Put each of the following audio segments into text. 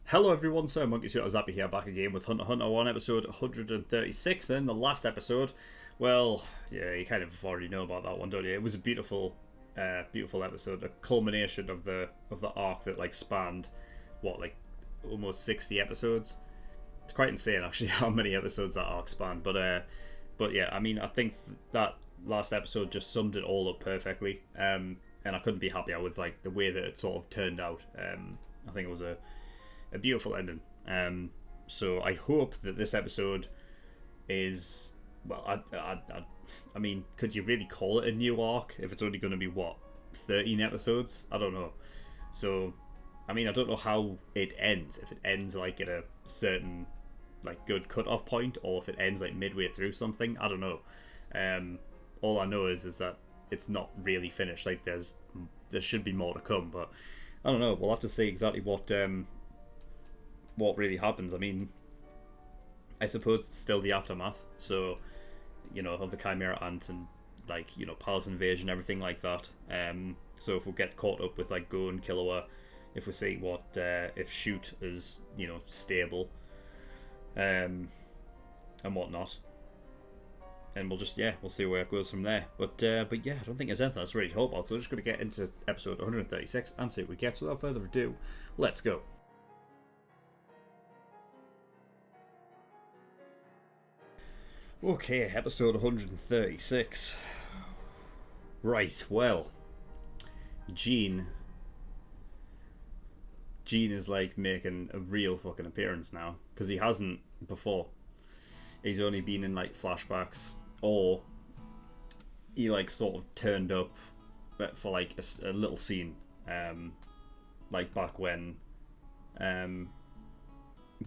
Hello everyone, SirMonkeySuit Zappy here, back again with Hunter x Hunter 1, episode 136. Then the last episode, well, yeah, you kind of already know about that one, don't you? It was a beautiful episode, a culmination of the arc that like spanned what, like almost 60 episodes. It's quite insane actually how many episodes that arc spanned. But yeah, I mean, I think that last episode just summed it all up perfectly. And I couldn't be happier with like the way that it sort of turned out. I think it was a beautiful ending. So I hope that this episode is, well, I mean, could you really call it a new arc if it's only going to be, what, 13 episodes? I don't know. So, I mean, I don't know how it ends. If it ends, like, at a certain, like, good cut-off point, or if it ends, like, midway through something. I don't know. All I know is that it's not really finished. Like, there should be more to come, but I don't know. We'll have to see exactly what really happens. I mean, I suppose it's still the aftermath, so, you know, of the Chimera Ant and, like, you know, palace invasion, everything like that. So if we get caught up with, like, Gon and Killua, if we see what, if Shoot is, you know, stable, and whatnot, and we'll just, yeah, we'll see where it goes from there. But yeah, I don't think there's anything else really to talk about, so we're just going to get into episode 136 and see what we get. So without further ado, let's go. Okay, episode 136. Right, well, Gene is like making a real fucking appearance now, because he hasn't before. He's only been in like flashbacks, or he like sort of turned up for like a little scene, like back when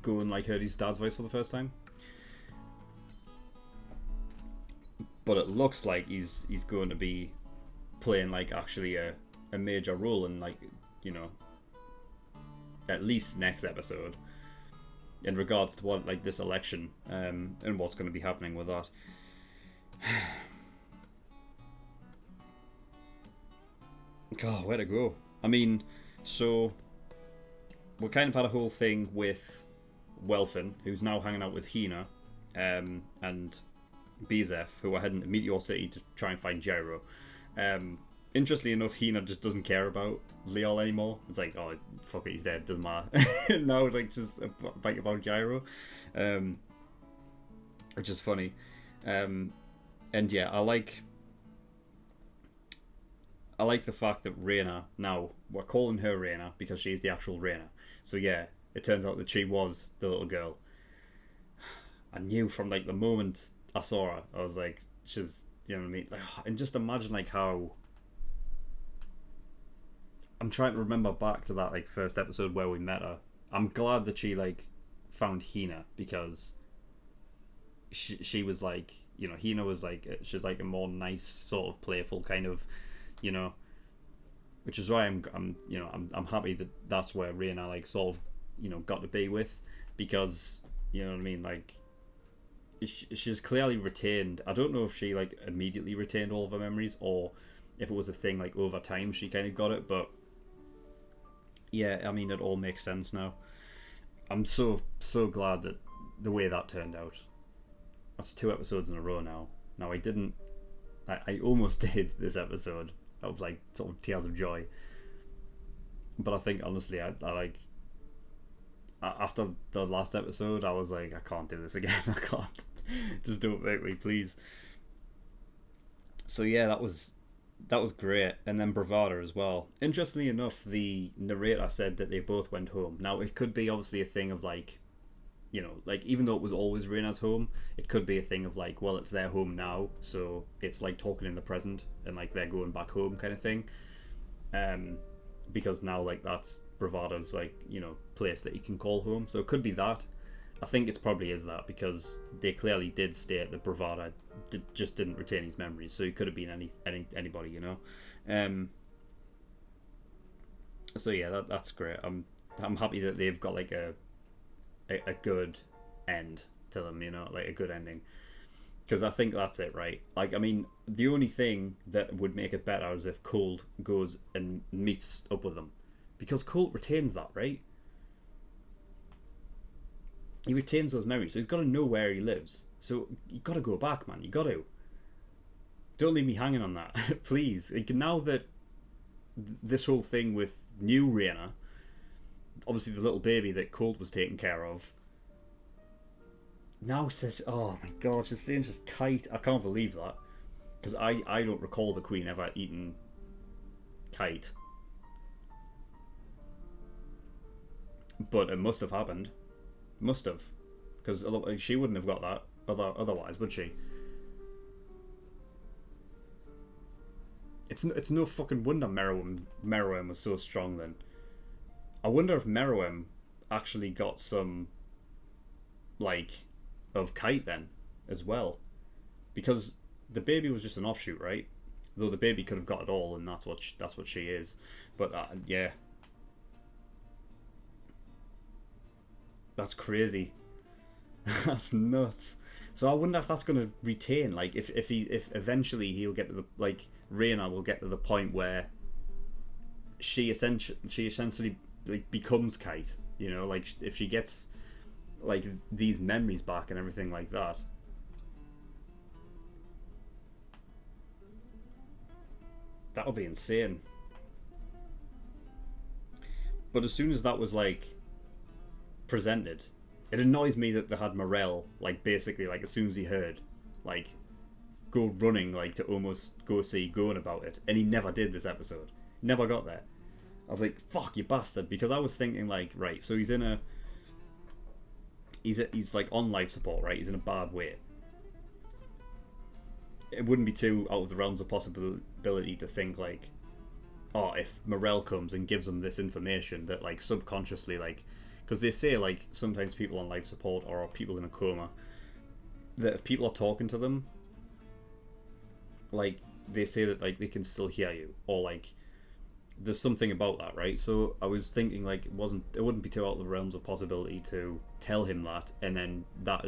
Go and like heard his dad's voice for the first time. But it looks like he's going to be playing like actually a major role in, like, you know, at least next episode in regards to what, like, this election, and what's going to be happening with that. God, where to go? I mean, so we kind of had a whole thing with Welfin, who's now hanging out with Hina, and Bezef, who are heading to Meteor City to try and find Gyro. Interestingly enough, Hina just doesn't care about Leol anymore. It's like, oh, fuck it, he's dead, doesn't matter. Now it's like just a bite about Gyro, which is funny. And yeah, I like the fact that Reina, now we're calling her Reina because she's the actual Reina. So yeah, it turns out that she was the little girl. I knew from like the moment I saw her, I was like, she's, you know what I mean? And just imagine like how, I'm trying to remember back to that like first episode where we met her. I'm glad that she like found Hina, because she was like, you know, Hina was like, she's like a more nice sort of playful kind of, you know, which is why I'm happy that that's where Reina like sort of, you know, got to be with, because, you know what I mean, like, she's clearly retained. I don't know if she like immediately retained all of her memories, or if it was a thing like over time she kind of got it, but yeah, I mean, it all makes sense now. I'm so glad that the way that turned out. That's 2 episodes in a row now. Now I almost did this episode of like sort of tears of joy, but I think honestly I like, after the last episode I was like, I can't do this again. I can't. Just don't make me, please. So yeah, that was great. And then Bravada as well. Interestingly enough, the narrator said that they both went home. Now it could be obviously a thing of like, you know, like, even though it was always Reina's home, it could be a thing of like, well, it's their home now, so it's like talking in the present and like they're going back home kind of thing. Because now like that's Bravada's like, you know, place that you can call home. So it could be that. I think it probably is that, because they clearly did state that Bravada just didn't retain his memories, so he could have been anybody, you know. So yeah, that's great. I'm happy that they've got like a good end to them, you know, like a good ending, because I think that's it, right? Like, I mean, the only thing that would make it better is if Colt goes and meets up with them, because Colt retains that, right? he retains those memories, so he's got to know where he lives. So you got to go back, man. You got to. Don't leave me hanging on that, please. Now that this whole thing with new Reina, obviously the little baby that Colt was taking care of, now says, oh my god, she's saying just Kite. I can't believe that. Because I don't recall the Queen ever eating Kite. But it must have happened. Must have. Because she wouldn't have got that otherwise, would she? It's no fucking wonder Meruem was so strong then. I wonder if Meruem actually got some, like, of Kite then, as well. Because the baby was just an offshoot, right? Though the baby could have got it all, and that's what she is. But, yeah. That's crazy. That's nuts. So I wonder if that's going to retain, like, if eventually he'll get to the, like, Reina will get to the point where she essentially like becomes Kite, you know, like if she gets like these memories back and everything like that. That would be insane. But as soon as that was like presented, it annoys me that they had Morel like basically like as soon as he heard like go running like to almost go see Gon about it, and he never did this episode. Never got there. I was like, fuck you bastard, because I was thinking like, right, so he's like on life support, right? He's in a bad way. It wouldn't be too out of the realms of possibility to think like, oh, if Morel comes and gives them this information that like subconsciously like, because they say like sometimes people on life support or people in a coma, that if people are talking to them, like they say that like they can still hear you, or like there's something about that, right? So I was thinking like it wouldn't be too out of the realms of possibility to tell him that, and then that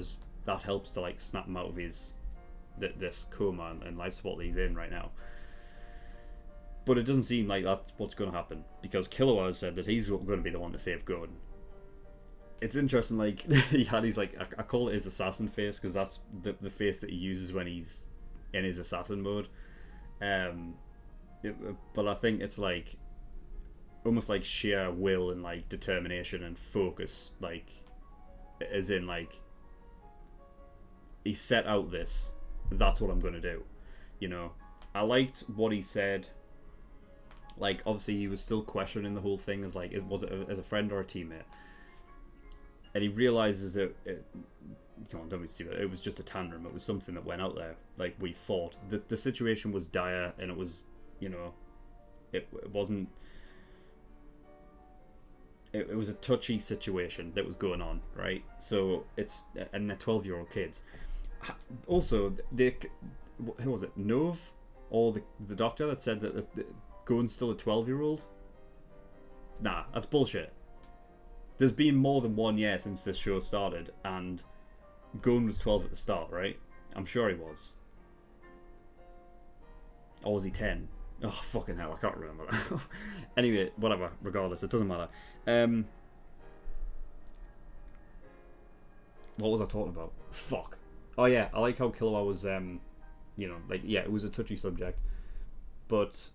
helps to like snap him out of his this coma and life support that he's in right now. But it doesn't seem like that's what's going to happen, because Killua has said that he's going to be the one to save Gon. It's interesting, like he had his like I call it his assassin face, because that's the face that he uses when he's in his assassin mode. But I think it's like almost like sheer will and like determination and focus, like as in like he set out this, that's what I'm gonna do, you know. I liked what he said. Like obviously he was still questioning the whole thing as like, was it as a friend or a teammate, and he realizes it come on, don't be stupid. It was just a tantrum. It was something that went out there. Like we fought. The situation was dire, and it was, you know, it wasn't. It was a touchy situation that was going on, right? So it's, and they're 12-year-old kids. Also, who was it? Nove, or the doctor that said that Gon's still a 12-year-old. Nah, that's bullshit. There's been more than 1 year since this show started, and Gon was 12 at the start, right? I'm sure he was. Or was he 10? Oh, fucking hell, I can't remember that. Anyway, whatever, regardless, it doesn't matter. What was I talking about? Fuck. Oh yeah, I like how Killua was, you know, like, yeah, it was a touchy subject, but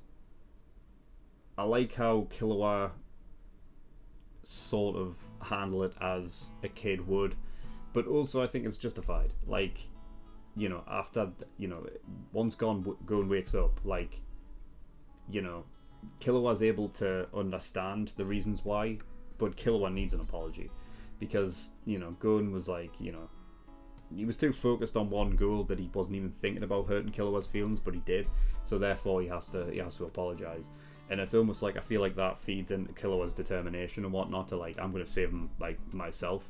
I like how Killua sort of handle it as a kid would, but also I think it's justified. Like, you know, after, you know, once Gon wakes up, like, you know, Killua's able to understand the reasons why, but Killua needs an apology, because, you know, Gon was like, you know, he was too focused on one goal that he wasn't even thinking about hurting Killua's feelings, but he did, so therefore he has to apologize. And it's almost like, I feel like that feeds into Killua's determination and whatnot to like, I'm gonna save him like myself,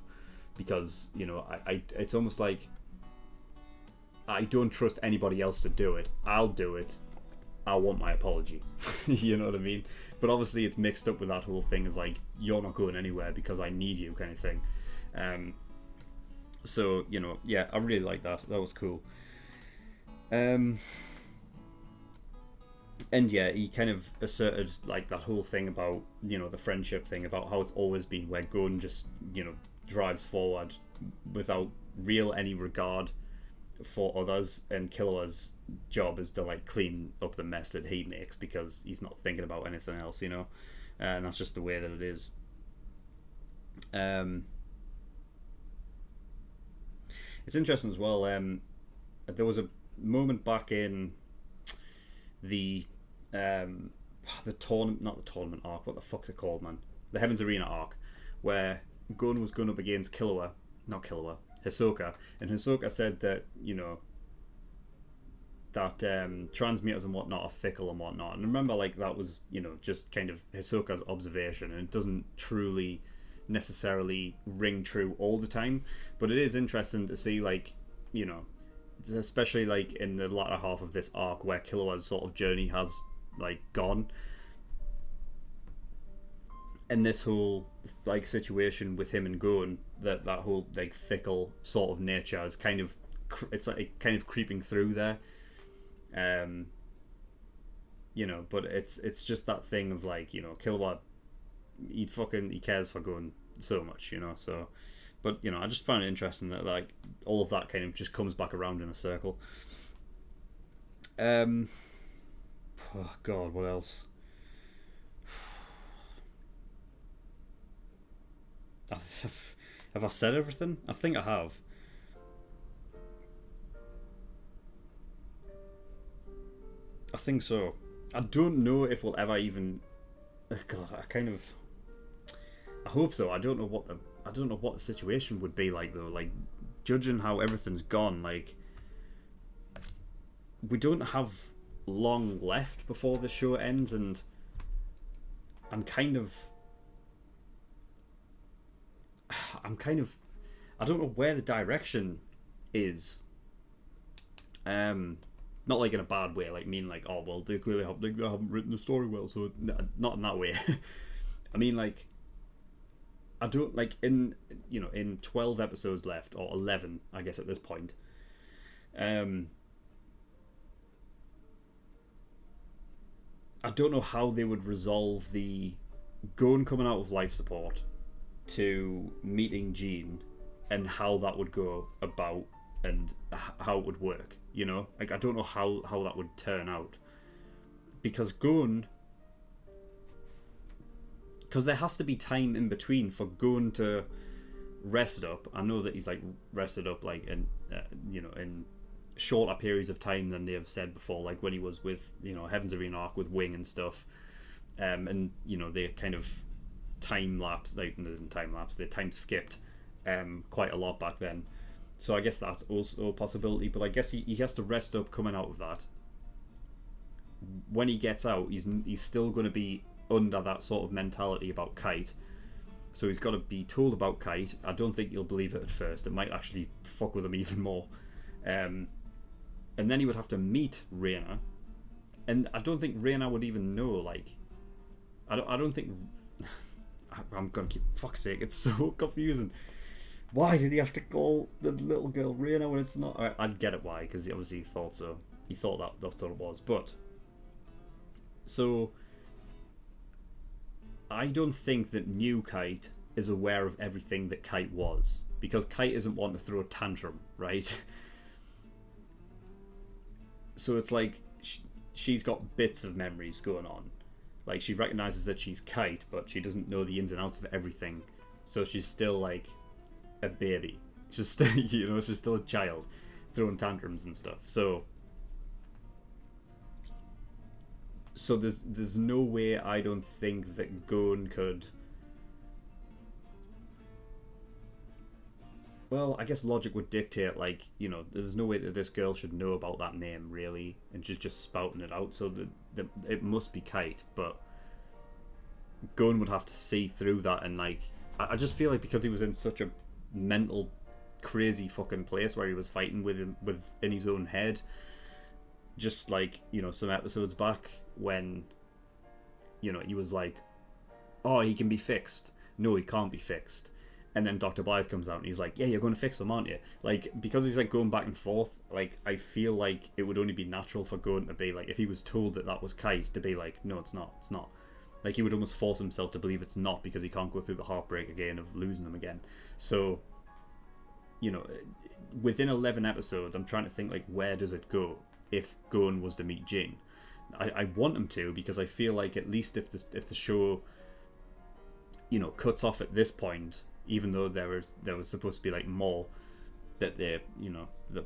because, you know, I it's almost like I don't trust anybody else to do it. I'll do it. I want my apology. You know what I mean? But obviously it's mixed up with that whole thing is like, you're not going anywhere because I need you kind of thing. So, you know, yeah, I really like that. That was cool. And yeah, he kind of asserted like that whole thing about, you know, the friendship thing, about how it's always been where Gon just, you know, drives forward without any regard for others, and Killua's job is to like clean up the mess that he makes because he's not thinking about anything else, you know, and that's just the way that it is. It's interesting as well. There was a moment back in the tournament, not the tournament arc. What the fuck's it called, man? The Heaven's Arena arc, where Gon was going up against Hisoka, and Hisoka said that, you know, that transmuters and whatnot are fickle and whatnot. And remember, like, that was, you know, just kind of Hisoka's observation, and it doesn't truly necessarily ring true all the time. But it is interesting to see, like, you know, especially like in the latter half of this arc where Killua's sort of journey has like gone, and this whole like situation with him and Gon, that whole like fickle sort of nature is kind of, it's like kind of creeping through there, you know. But it's just that thing of like, you know, Killua, he cares for Gon so much, you know. So, but you know, I just found it interesting that like all of that kind of just comes back around in a circle. Oh God, what else? Have I said everything? I think I have. I think so. I don't know if we'll ever even. God, I hope so. I don't know what the situation would be like though. Like, judging how everything's gone, like, we don't have long left before the show ends, and I'm kind of I don't know where the direction is. Not like in a bad way, like mean like, oh well, they clearly haven't written the story well, so not in that way. I mean, like, I don't like in 12 episodes left, or 11 I guess at this point. I don't know how they would resolve the Gon coming out of life support to meeting Jean, and how that would go about and how it would work, you know? Like, I don't know how that would turn out. Because there has to be time in between for Gon to rest up. I know that he's like rested up like in in shorter periods of time than they have said before, like when he was with, you know, Heaven's Arena arc with Wing and stuff, and you know, they kind of they time skipped quite a lot back then. So I guess that's also a possibility, but I guess he has to rest up coming out of that. When he gets out, he's still going to be under that sort of mentality about Kite, so he's got to be told about Kite. I don't think he'll believe it at first. It might actually fuck with him even more, and then he would have to meet Reina, and I don't think Reina would even know. Like, I don't think. I'm gonna keep. Fuck's sake, it's so confusing. Why did he have to call the little girl Reina when it's not? I'd get it why, because obviously he thought so. He thought that's what it was. But so I don't think that new Kite is aware of everything that Kite was, because Kite isn't wanting to throw a tantrum, right? So it's like she's got bits of memories going on. Like, she recognizes that she's Kite, but she doesn't know the ins and outs of everything. So she's still like a baby. She's still, you know, she's still a child throwing tantrums and stuff. So there's no way, I don't think, that Gon could. Well, I guess logic would dictate, like, you know, there's no way that this girl should know about that name, really, and just spouting it out, so it must be Kite, but Gon would have to see through that, and, like, I just feel like because he was in such a mental, crazy fucking place where he was fighting within his own head, just like, you know, some episodes back when, you know, he was like, oh, he can be fixed. No, he can't be fixed. And then Dr. Blythe comes out and he's like, yeah, you're going to fix him, aren't you? Like, because he's like going back and forth, like, I feel like it would only be natural for Gon to be like, if he was told that was Kite, to be like, no, it's not. Like, he would almost force himself to believe it's not, because he can't go through the heartbreak again of losing them again. So, you know, within 11 episodes, I'm trying to think, like, where does it go if Gon was to meet Jing? I want him to, because I feel like at least if the show, you know, cuts off at this point, even though there was supposed to be like more that the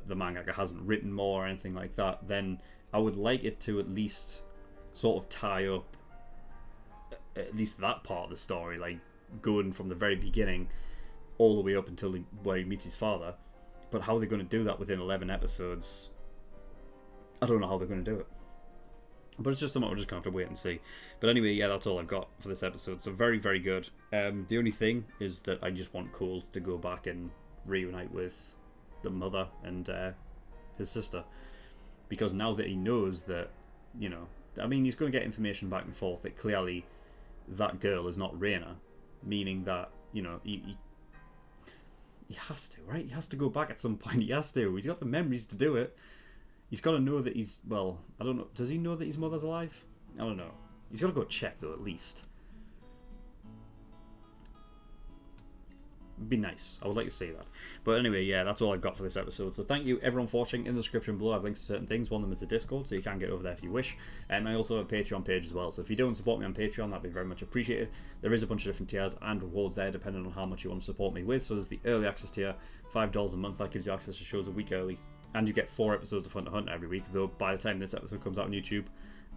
mangaka hasn't written more or anything like that, then I would like it to at least sort of tie up at least that part of the story, like going from the very beginning all the way up until where he meets his father. But how are they going to do that within 11 episodes? I don't know how they're going to do it. But it's just something we're just going to have to wait and see. But anyway, yeah, that's all I've got for this episode. So very, very good. The only thing is that I just want Cole to go back and reunite with the mother and his sister. Because now that he knows that, you know, I mean, he's going to get information back and forth that clearly that girl is not Reina. Meaning that, you know, he has to, right? He has to go back at some point. He has to. He's got the memories to do it. He's got to know that he's, well, I don't know. Does he know that his mother's alive? I don't know. He's got to go check, though, at least. It'd be nice. I would like to see that. But anyway, yeah, that's all I've got for this episode. So thank you, everyone, for watching. In the description below, I've linked to certain things. One of them is the Discord, so you can get over there if you wish. And I also have a Patreon page as well. So if you don't support me on Patreon, that'd be very much appreciated. There is a bunch of different tiers and rewards there, depending on how much you want to support me with. So there's the early access tier, $5 a month. That gives you access to shows a week early. And you get 4 episodes of Hunter x Hunter every week, though by the time this episode comes out on YouTube,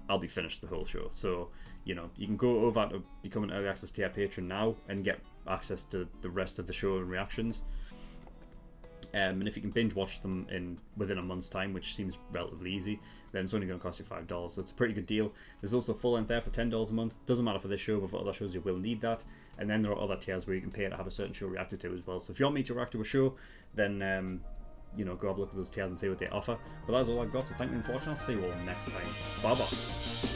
I'll be finished the whole show. So, you know, you can go over to become an early access tier patron now and get access to the rest of the show and reactions. And if you can binge watch them within a month's time, which seems relatively easy, then it's only going to cost you $5. So it's a pretty good deal. There's also full length there for $10 a month. Doesn't matter for this show, but for other shows you will need that. And then there are other tiers where you can pay to have a certain show reacted to as well. So if you want me to react to a show, then you know, go have a look at those tiers and see what they offer. But that's all I've got, so thank you for watching. I'll see you all next time. Bye bye.